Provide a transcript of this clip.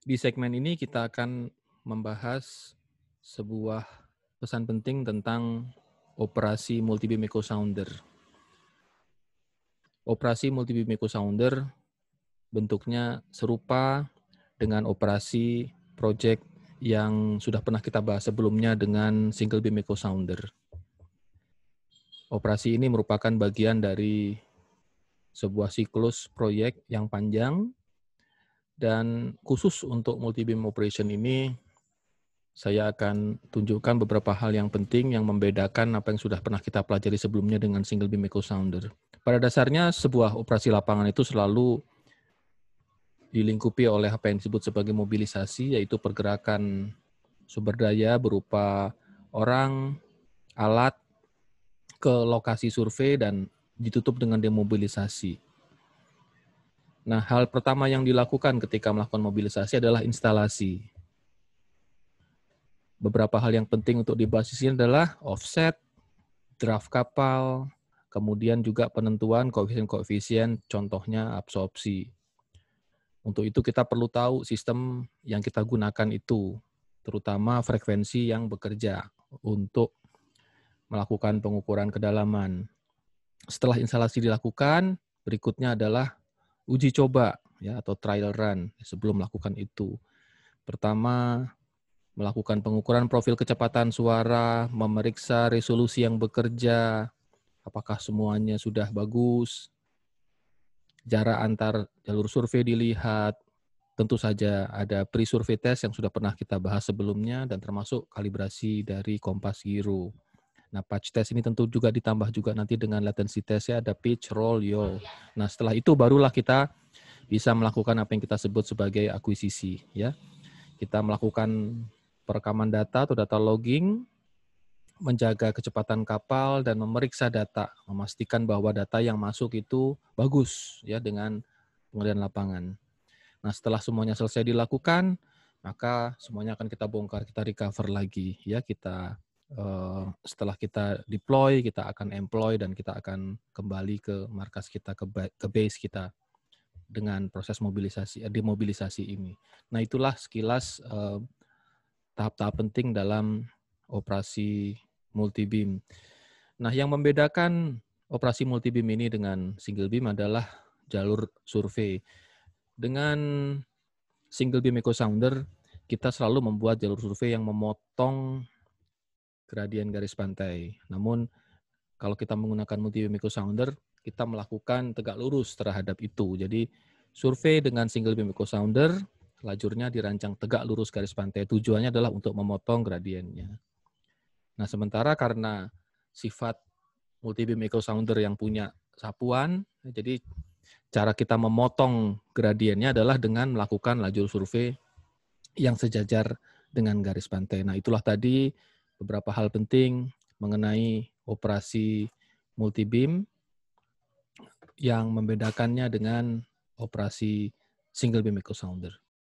Di segmen ini kita akan membahas sebuah pesan penting tentang operasi multibeam echo sounder. Operasi multibeam echo sounder bentuknya serupa dengan operasi project yang sudah pernah kita bahas sebelumnya dengan single beam echo sounder. Operasi ini merupakan bagian dari sebuah siklus proyek yang panjang, dan khusus untuk multi-beam operation ini, saya akan tunjukkan beberapa hal yang penting yang membedakan apa yang sudah pernah kita pelajari sebelumnya dengan single beam echo sounder. Pada dasarnya, sebuah operasi lapangan itu selalu dilingkupi oleh apa yang disebut sebagai mobilisasi, yaitu pergerakan sumber daya berupa orang, alat, ke lokasi survei dan ditutup dengan demobilisasi. Nah, hal pertama yang dilakukan ketika melakukan mobilisasi adalah instalasi. Beberapa hal yang penting untuk dibahas di sini adalah offset, draft kapal, kemudian juga penentuan koefisien-koefisien, contohnya absorpsi. Untuk itu kita perlu tahu sistem yang kita gunakan itu, terutama frekuensi yang bekerja untuk melakukan pengukuran kedalaman. Setelah instalasi dilakukan, berikutnya adalah uji coba ya atau trial run sebelum melakukan itu. Pertama, melakukan pengukuran profil kecepatan suara, memeriksa resolusi yang bekerja, apakah semuanya sudah bagus, jarak antar jalur survei dilihat, tentu saja ada pre-survey test yang sudah pernah kita bahas sebelumnya, dan termasuk kalibrasi dari kompas giro. Nah, patch test ini tentu juga ditambah juga nanti dengan latency test ya, ada pitch, roll, yaw. Nah, setelah itu barulah kita bisa melakukan apa yang kita sebut sebagai akuisisi ya. Kita melakukan perekaman data atau data logging, menjaga kecepatan kapal dan memeriksa data, memastikan bahwa data yang masuk itu bagus ya dengan pengendalian lapangan. Nah, setelah semuanya selesai dilakukan, maka semuanya akan kita bongkar, kita recover lagi ya, kita setelah kita deploy, kita akan employ dan kita akan kembali ke markas kita, ke base kita dengan proses mobilisasi, demobilisasi ini. Nah, itulah sekilas tahap-tahap penting dalam operasi multi-beam. Nah, yang membedakan operasi multi-beam ini dengan single beam adalah jalur survei. Dengan single beam echo sounder, kita selalu membuat jalur survei yang memotong gradien garis pantai. Namun, kalau kita menggunakan multi-beam echo sounder, kita melakukan tegak lurus terhadap itu. Jadi, survei dengan single beam echo sounder, lajurnya dirancang tegak lurus garis pantai. Tujuannya adalah untuk memotong gradiennya. Nah, sementara karena sifat multi-beam echo sounder yang punya sapuan, jadi cara kita memotong gradiennya adalah dengan melakukan lajur survei yang sejajar dengan garis pantai. Nah, itulah tadi beberapa hal penting mengenai operasi multi-beam yang membedakannya dengan operasi single beam echo sounder.